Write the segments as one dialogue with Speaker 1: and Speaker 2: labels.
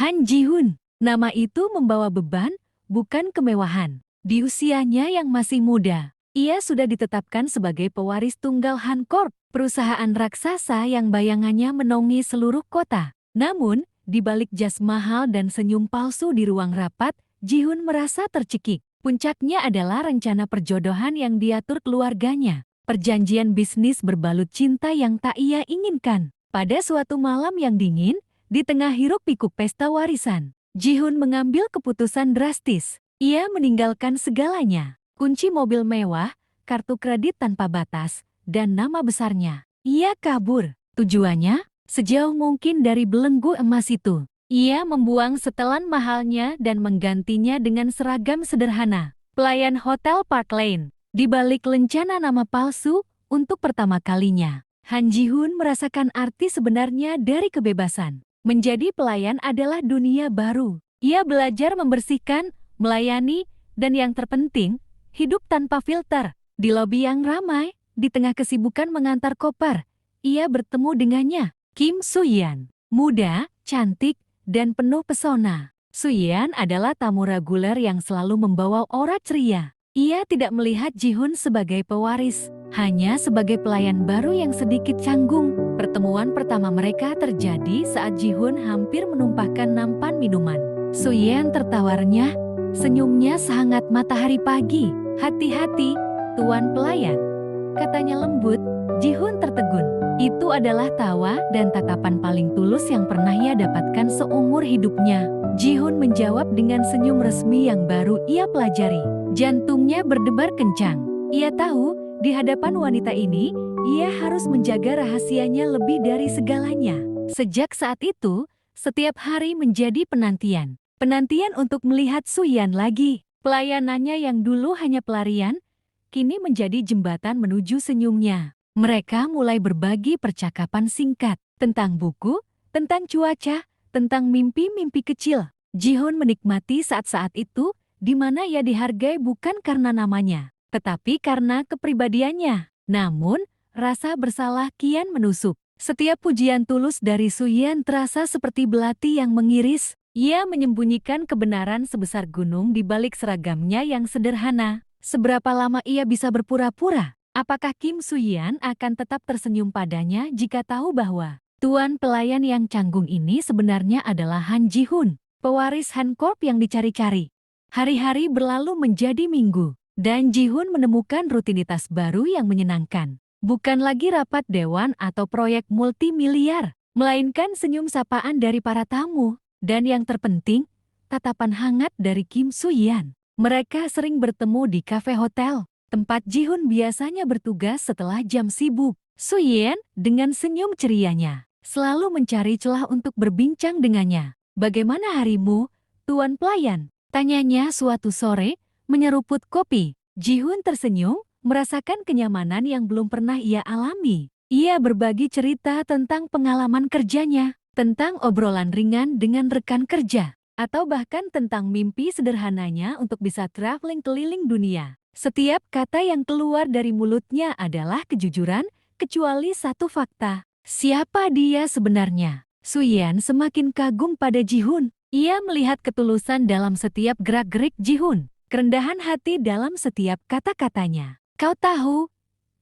Speaker 1: Han Ji-hun. Nama itu membawa beban, bukan kemewahan. Di usianya yang masih muda, ia sudah ditetapkan sebagai pewaris tunggal Han Corp, perusahaan raksasa yang bayangannya menaungi seluruh kota. Namun, di balik jas mahal dan senyum palsu di ruang rapat, Ji-hun merasa tercekik. Puncaknya adalah rencana perjodohan yang diatur keluarganya. Perjanjian bisnis berbalut cinta yang tak ia inginkan. Pada suatu malam yang dingin, di tengah hiruk-pikuk pesta warisan, Ji-hun mengambil keputusan drastis. Ia meninggalkan segalanya, kunci mobil mewah, kartu kredit tanpa batas, dan nama besarnya. Ia kabur. Tujuannya, sejauh mungkin dari belenggu emas itu. Ia membuang setelan mahalnya dan menggantinya dengan seragam sederhana. Pelayan Hotel Park Lane. Di balik lencana nama palsu, untuk pertama kalinya, Han Ji-hun merasakan arti sebenarnya dari kebebasan. Menjadi pelayan adalah dunia baru. Ia belajar membersihkan, melayani, dan yang terpenting, hidup tanpa filter. Di lobi yang ramai, di tengah kesibukan mengantar koper, ia bertemu dengannya, Kim Soo-yeon. Muda, cantik, dan penuh pesona. Soo-yeon adalah tamu reguler yang selalu membawa aura ceria. Ia tidak melihat Ji-hun sebagai pewaris, hanya sebagai pelayan baru yang sedikit canggung. Pertemuan pertama mereka terjadi saat Ji-hun hampir menumpahkan nampan minuman. Soo-yeon tertawarnya, senyumnya sehangat matahari pagi. "Hati-hati, tuan pelayan," katanya lembut. Ji-hun tertegun. Itu adalah tawa dan tatapan paling tulus yang pernah ia dapatkan seumur hidupnya. Ji-hun menjawab dengan senyum resmi yang baru ia pelajari. Jantungnya berdebar kencang. Ia tahu, di hadapan wanita ini, ia harus menjaga rahasianya lebih dari segalanya. Sejak saat itu, setiap hari menjadi penantian. Penantian untuk melihat Soo-yeon lagi. Pelayanannya yang dulu hanya pelarian, kini menjadi jembatan menuju senyumnya. Mereka mulai berbagi percakapan singkat tentang buku, tentang cuaca, tentang mimpi-mimpi kecil. Ji-hun menikmati saat-saat itu, di mana ia dihargai bukan karena namanya, tetapi karena kepribadiannya. Namun, rasa bersalah kian menusuk. Setiap pujian tulus dari Soo-yeon terasa seperti belati yang mengiris. Ia menyembunyikan kebenaran sebesar gunung di balik seragamnya yang sederhana. Seberapa lama ia bisa berpura-pura? Apakah Kim Soo-yeon akan tetap tersenyum padanya jika tahu bahwa tuan pelayan yang canggung ini sebenarnya adalah Han Ji-hun, pewaris Han Corp yang dicari-cari? Hari-hari berlalu menjadi minggu, dan Ji-hun menemukan rutinitas baru yang menyenangkan. Bukan lagi rapat dewan atau proyek multimiliar, melainkan senyum sapaan dari para tamu. Dan yang terpenting, tatapan hangat dari Kim Soo-yeon. Mereka sering bertemu di kafe hotel, tempat Ji-hun biasanya bertugas setelah jam sibuk. Soo-yeon, dengan senyum cerianya, selalu mencari celah untuk berbincang dengannya. "Bagaimana harimu, tuan pelayan?" tanyanya suatu sore, menyeruput kopi. Ji-hun tersenyum, merasakan kenyamanan yang belum pernah ia alami. Ia berbagi cerita tentang pengalaman kerjanya, tentang obrolan ringan dengan rekan kerja, atau bahkan tentang mimpi sederhananya untuk bisa traveling keliling dunia. Setiap kata yang keluar dari mulutnya adalah kejujuran, kecuali satu fakta. Siapa dia sebenarnya? Soo-yeon semakin kagum pada Ji-hun. Ia melihat ketulusan dalam setiap gerak-gerik Ji-hun, kerendahan hati dalam setiap kata-katanya. "Kau tahu,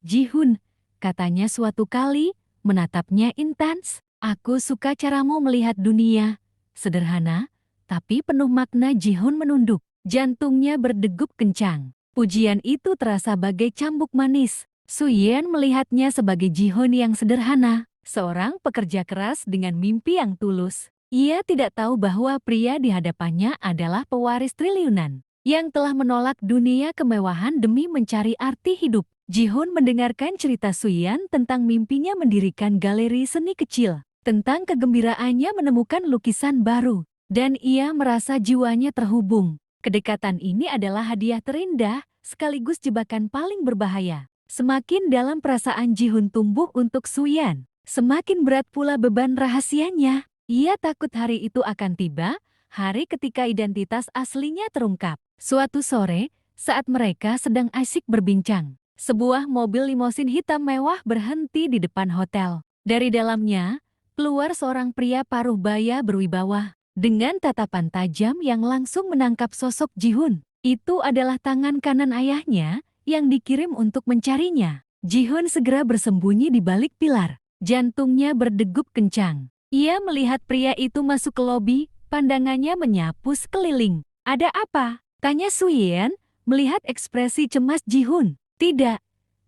Speaker 1: Ji-hun," katanya suatu kali, menatapnya intens, "aku suka caramu melihat dunia. Sederhana, tapi penuh makna." Ji-hun menunduk, jantungnya berdegup kencang. Pujian itu terasa bagai cambuk manis. Soo-yeon melihatnya sebagai Ji-hun yang sederhana, seorang pekerja keras dengan mimpi yang tulus. Ia tidak tahu bahwa pria di hadapannya adalah pewaris triliunan yang telah menolak dunia kemewahan demi mencari arti hidup. Ji-hun mendengarkan cerita Soo-yeon tentang mimpinya mendirikan galeri seni kecil, tentang kegembiraannya menemukan lukisan baru, dan ia merasa jiwanya terhubung. Kedekatan ini adalah hadiah terindah, sekaligus jebakan paling berbahaya. Semakin dalam perasaan Ji-hun tumbuh untuk Soo-yeon, semakin berat pula beban rahasianya. Ia takut hari itu akan tiba, hari ketika identitas aslinya terungkap. Suatu sore, saat mereka sedang asyik berbincang, sebuah mobil limosin hitam mewah berhenti di depan hotel. Dari dalamnya, keluar seorang pria paruh baya berwibawa. dengan tatapan tajam yang langsung menangkap sosok Ji-hun. Itu adalah tangan kanan ayahnya yang dikirim untuk mencarinya. Ji-hun segera bersembunyi di balik pilar. Jantungnya berdegup kencang. Ia melihat pria itu masuk ke lobi, pandangannya menyapu sekeliling. "Ada apa?" tanya Suyen, melihat ekspresi cemas Ji-hun. Tidak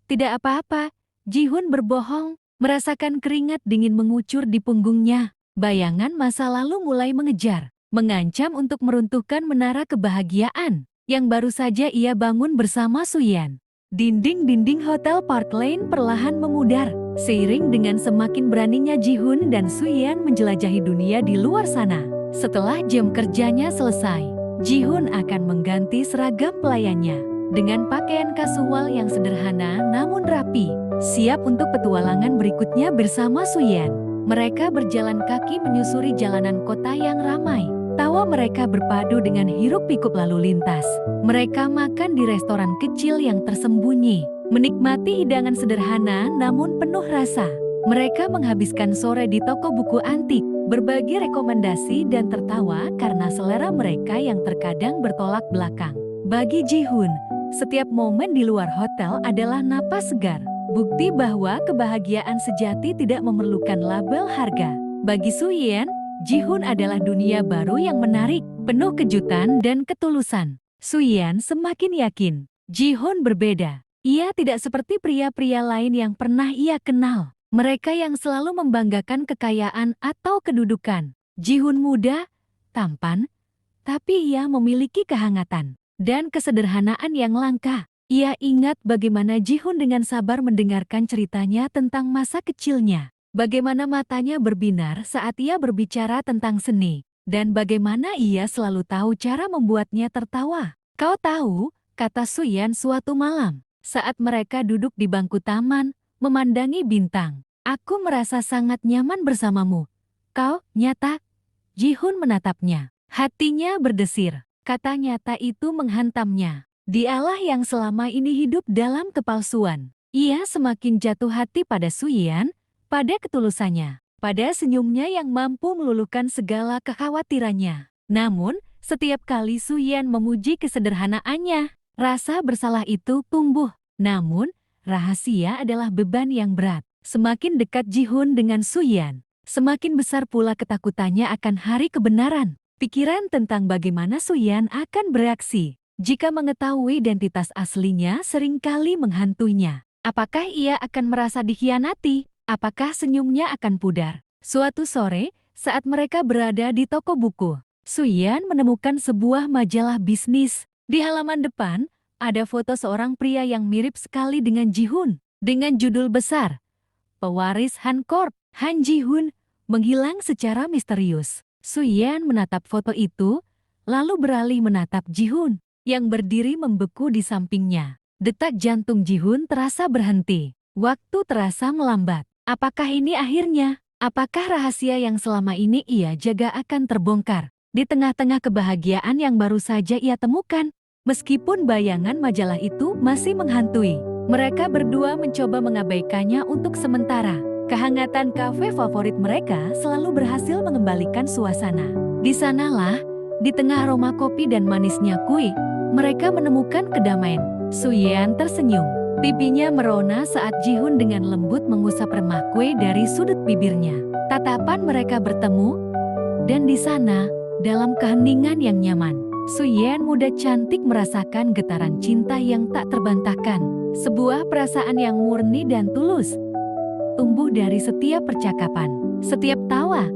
Speaker 1: apa-apa." Ji-hun berbohong, merasakan keringat dingin mengucur di punggungnya. Bayangan masa lalu mulai mengejar, mengancam untuk meruntuhkan menara kebahagiaan yang baru saja ia bangun bersama Suyen. Dinding-dinding Hotel Park Lane perlahan memudar, seiring dengan semakin beraninya Ji-hun dan Suyen menjelajahi dunia di luar sana. Setelah jam kerjanya selesai, Ji-hun akan mengganti seragam pelayannya dengan pakaian kasual yang sederhana namun rapi, siap untuk petualangan berikutnya bersama Suyen. Mereka berjalan kaki menyusuri jalanan kota yang ramai. Tawa mereka berpadu dengan hiruk-pikuk lalu lintas. Mereka makan di restoran kecil yang tersembunyi, menikmati hidangan sederhana namun penuh rasa. Mereka menghabiskan sore di toko buku antik, berbagi rekomendasi dan tertawa karena selera mereka yang terkadang bertolak belakang. Bagi Ji-hun, setiap momen di luar hotel adalah napas segar, bukti bahwa kebahagiaan sejati tidak memerlukan label harga. Bagi Suyen, Ji-hun adalah dunia baru yang menarik, penuh kejutan dan ketulusan. Suyen semakin yakin, Ji-hun berbeda. Ia tidak seperti pria-pria lain yang pernah ia kenal. Mereka yang selalu membanggakan kekayaan atau kedudukan. Ji-hun muda, tampan, tapi ia memiliki kehangatan dan kesederhanaan yang langka. Ia ingat bagaimana Ji-hun dengan sabar mendengarkan ceritanya tentang masa kecilnya. Bagaimana matanya berbinar saat ia berbicara tentang seni, dan bagaimana ia selalu tahu cara membuatnya tertawa. "Kau tahu," kata Suyen suatu malam, saat mereka duduk di bangku taman, memandangi bintang, "aku merasa sangat nyaman bersamamu. Kau nyata." Ji-hun menatapnya. Hatinya berdesir. Kata nyata itu menghantamnya. Dialah yang selama ini hidup dalam kepalsuan. Ia semakin jatuh hati pada Suyen, pada ketulusannya, pada senyumnya yang mampu meluluhkan segala kekhawatirannya. Namun, setiap kali Suyen memuji kesederhanaannya, rasa bersalah itu tumbuh. Namun, rahasia adalah beban yang berat. Semakin dekat Ji-hun dengan Suyen, semakin besar pula ketakutannya akan hari kebenaran. Pikiran tentang bagaimana Suyen akan bereaksi jika mengetahui identitas aslinya seringkali menghantuinya. Apakah ia akan merasa dikhianati? Apakah senyumnya akan pudar? Suatu sore, saat mereka berada di toko buku, Suyen menemukan sebuah majalah bisnis. Di halaman depan, ada foto seorang pria yang mirip sekali dengan Ji-hun, dengan judul besar, "Pewaris Han Corp." Han Ji-hun menghilang secara misterius. Suyen menatap foto itu, lalu beralih menatap Ji-hun, yang berdiri membeku di sampingnya. Detak jantung Ji-hun terasa berhenti. Waktu terasa melambat. Apakah ini akhirnya? Apakah rahasia yang selama ini ia jaga akan terbongkar di tengah-tengah kebahagiaan yang baru saja ia temukan? Meskipun bayangan majalah itu masih menghantui, mereka berdua mencoba mengabaikannya untuk sementara. Kehangatan kafe favorit mereka selalu berhasil mengembalikan suasana. Di sanalah, di tengah aroma kopi dan manisnya kue, mereka menemukan kedamaian. Suyen tersenyum. Pipinya merona saat Ji-hun dengan lembut mengusap remah kue dari sudut bibirnya. Tatapan mereka bertemu, dan di sana, dalam keheningan yang nyaman, Suyen muda cantik merasakan getaran cinta yang tak terbantahkan. Sebuah perasaan yang murni dan tulus, tumbuh dari setiap percakapan, setiap tawa,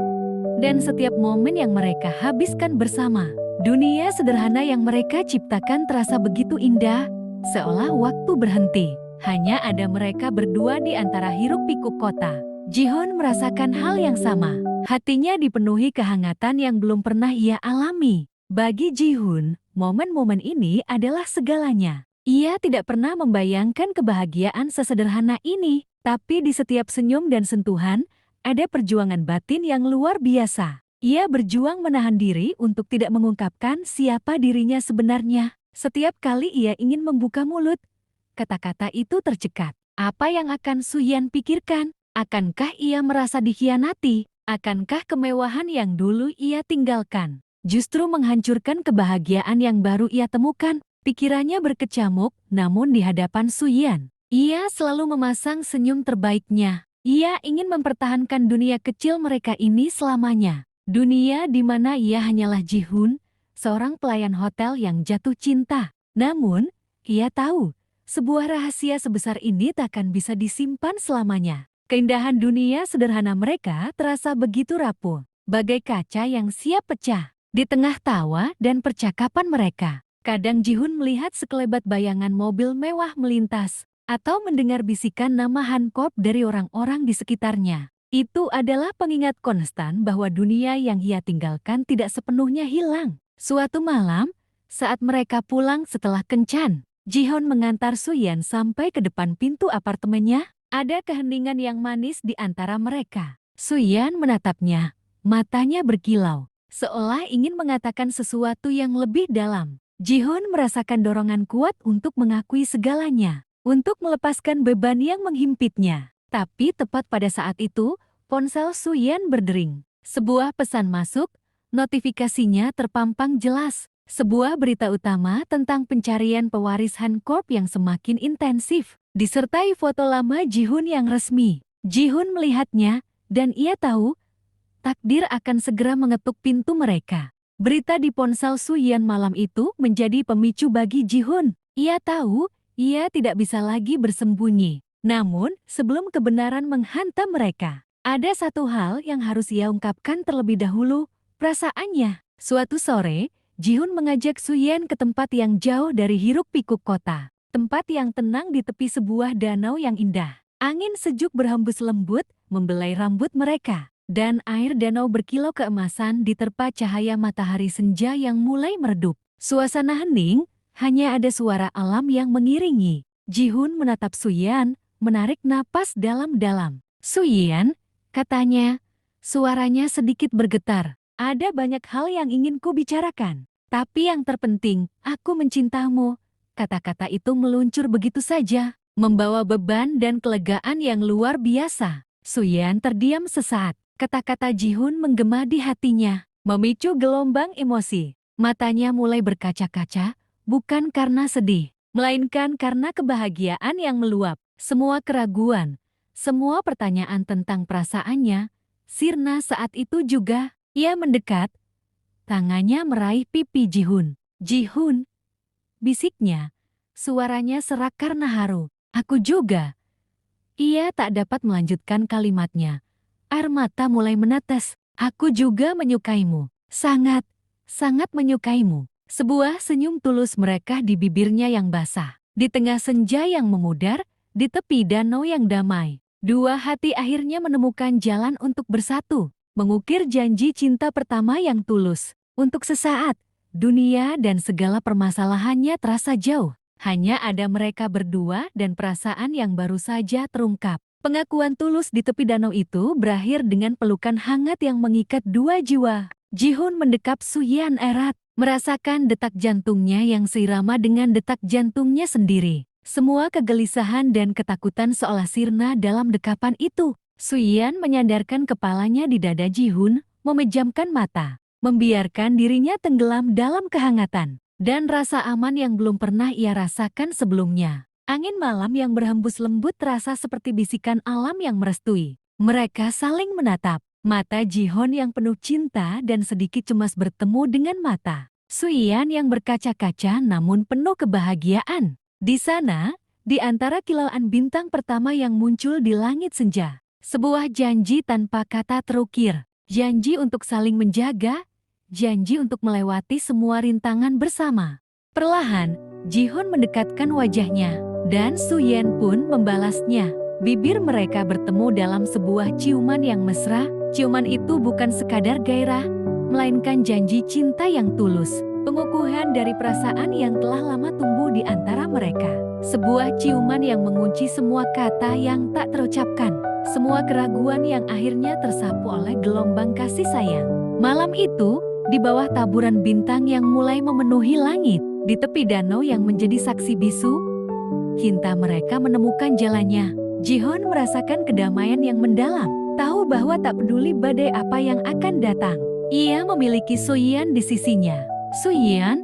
Speaker 1: dan setiap momen yang mereka habiskan bersama. Dunia sederhana yang mereka ciptakan terasa begitu indah, seolah waktu berhenti. Hanya ada mereka berdua di antara hiruk-pikuk kota. Ji-hun merasakan hal yang sama. Hatinya dipenuhi kehangatan yang belum pernah ia alami. Bagi Ji-hun, momen-momen ini adalah segalanya. Ia tidak pernah membayangkan kebahagiaan sesederhana ini, tapi di setiap senyum dan sentuhan, ada perjuangan batin yang luar biasa. Ia berjuang menahan diri untuk tidak mengungkapkan siapa dirinya sebenarnya. Setiap kali ia ingin membuka mulut, kata-kata itu tercekat. Apa yang akan Suyen pikirkan? Akankah ia merasa dikhianati? Akankah kemewahan yang dulu ia tinggalkan justru menghancurkan kebahagiaan yang baru ia temukan? Pikirannya berkecamuk, namun di hadapan Su Yan, ia selalu memasang senyum terbaiknya. Ia ingin mempertahankan dunia kecil mereka ini selamanya. Dunia di mana ia hanyalah Ji-hun, seorang pelayan hotel yang jatuh cinta. Namun, ia tahu, sebuah rahasia sebesar ini takkan bisa disimpan selamanya. Keindahan dunia sederhana mereka terasa begitu rapuh, bagai kaca yang siap pecah. Di tengah tawa dan percakapan mereka, kadang Ji-hun melihat sekelebat bayangan mobil mewah melintas, atau mendengar bisikan nama Han Corp dari orang-orang di sekitarnya. Itu adalah pengingat konstan bahwa dunia yang ia tinggalkan tidak sepenuhnya hilang. Suatu malam, saat mereka pulang setelah kencan, Ji-hun mengantar Su Yan sampai ke depan pintu apartemennya. Ada keheningan yang manis di antara mereka. Su Yan menatapnya, matanya berkilau, seolah ingin mengatakan sesuatu yang lebih dalam. Ji-hun merasakan dorongan kuat untuk mengakui segalanya, untuk melepaskan beban yang menghimpitnya. Tapi tepat pada saat itu, ponsel Su Yan berdering. Sebuah pesan masuk, notifikasinya terpampang jelas. Sebuah berita utama tentang pencarian pewaris Han Corp yang semakin intensif, disertai foto lama Ji-hun yang resmi. Ji-hun melihatnya, dan ia tahu, takdir akan segera mengetuk pintu mereka. Berita di ponsel Su Yan malam itu menjadi pemicu bagi Ji-hun. Ia tahu, ia tidak bisa lagi bersembunyi. Namun, sebelum kebenaran menghantam mereka, ada satu hal yang harus ia ungkapkan terlebih dahulu, perasaannya. Suatu sore, Ji-hun mengajak Su Yan ke tempat yang jauh dari hiruk-pikuk kota. Tempat yang tenang di tepi sebuah danau yang indah. Angin sejuk berhembus lembut, membelai rambut mereka. Dan air danau berkilau keemasan diterpa cahaya matahari senja yang mulai meredup. Suasana hening, hanya ada suara alam yang mengiringi. Ji-hun menatap Su Yan, menarik napas dalam-dalam. Su Yan, katanya, suaranya sedikit bergetar. Ada banyak hal yang ingin ku bicarakan. Tapi yang terpenting, aku mencintamu. Kata-kata itu meluncur begitu saja, membawa beban dan kelegaan yang luar biasa. Su Yan terdiam sesaat. Kata-kata Ji-hun menggema di hatinya, memicu gelombang emosi. Matanya mulai berkaca-kaca, bukan karena sedih, melainkan karena kebahagiaan yang meluap. Semua keraguan, semua pertanyaan tentang perasaannya, sirna saat itu juga. Ia mendekat, tangannya meraih pipi Ji-hun. Ji-hun, bisiknya, suaranya serak karena haru. Aku juga. Ia tak dapat melanjutkan kalimatnya. Air mata mulai menetes. Aku juga menyukaimu. Sangat, sangat menyukaimu. Sebuah senyum tulus mereka di bibirnya yang basah. Di tengah senja yang memudar, di tepi danau yang damai. Dua hati akhirnya menemukan jalan untuk bersatu. Mengukir janji cinta pertama yang tulus. Untuk sesaat, dunia dan segala permasalahannya terasa jauh. Hanya ada mereka berdua dan perasaan yang baru saja terungkap. Pengakuan tulus di tepi danau itu berakhir dengan pelukan hangat yang mengikat dua jiwa. Ji-hun mendekap Su Yan erat, merasakan detak jantungnya yang seirama dengan detak jantungnya sendiri. Semua kegelisahan dan ketakutan seolah sirna dalam dekapan itu. Su Yan menyandarkan kepalanya di dada Ji-hun, memejamkan mata, membiarkan dirinya tenggelam dalam kehangatan dan rasa aman yang belum pernah ia rasakan sebelumnya. Angin malam yang berhembus lembut terasa seperti bisikan alam yang merestui. Mereka saling menatap, mata Ji-hun yang penuh cinta dan sedikit cemas bertemu dengan mata Su Yan yang berkaca-kaca namun penuh kebahagiaan. Di sana, di antara kilauan bintang pertama yang muncul di langit senja, sebuah janji tanpa kata terukir, janji untuk saling menjaga, janji untuk melewati semua rintangan bersama. Perlahan, Ji-hun mendekatkan wajahnya, dan Su Yan pun membalasnya. Bibir mereka bertemu dalam sebuah ciuman yang mesra. Ciuman itu bukan sekadar gairah, melainkan janji cinta yang tulus, pengukuhan dari perasaan yang telah lama tumbuh di antara mereka. Sebuah ciuman yang mengunci semua kata yang tak terucapkan. Semua keraguan yang akhirnya tersapu oleh gelombang kasih sayang. Malam itu, di bawah taburan bintang yang mulai memenuhi langit, di tepi danau yang menjadi saksi bisu, cinta mereka menemukan jalannya. Ji-hun merasakan kedamaian yang mendalam. tahu bahwa tak peduli badai apa yang akan datang, ia memiliki Suyan di sisinya. Suyan,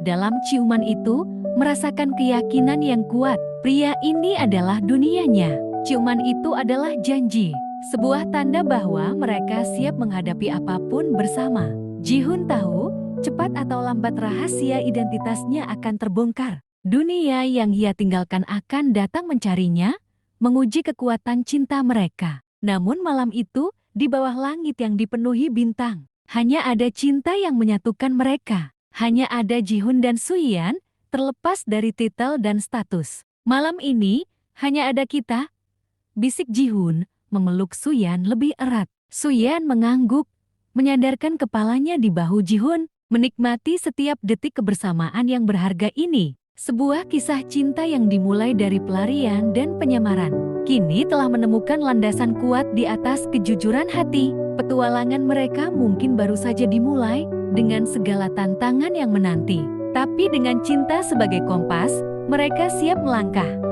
Speaker 1: dalam ciuman itu, merasakan keyakinan yang kuat. Pria ini adalah dunianya. Ciuman itu adalah janji, sebuah tanda bahwa mereka siap menghadapi apapun bersama. Ji-hun tahu, cepat atau lambat rahasia identitasnya akan terbongkar. Dunia yang ia tinggalkan akan datang mencarinya, menguji kekuatan cinta mereka. Namun malam itu, di bawah langit yang dipenuhi bintang, hanya ada cinta yang menyatukan mereka. Hanya ada Ji-hun dan Suyan, terlepas dari titel dan status. Malam ini, hanya ada kita, bisik Ji-hun, memeluk Suyan lebih erat. Suyan mengangguk, menyandarkan kepalanya di bahu Ji-hun, menikmati setiap detik kebersamaan yang berharga ini. Sebuah kisah cinta yang dimulai dari pelarian dan penyamaran, kini telah menemukan landasan kuat di atas kejujuran hati. Petualangan mereka mungkin baru saja dimulai dengan segala tantangan yang menanti. Tapi dengan cinta sebagai kompas, mereka siap melangkah.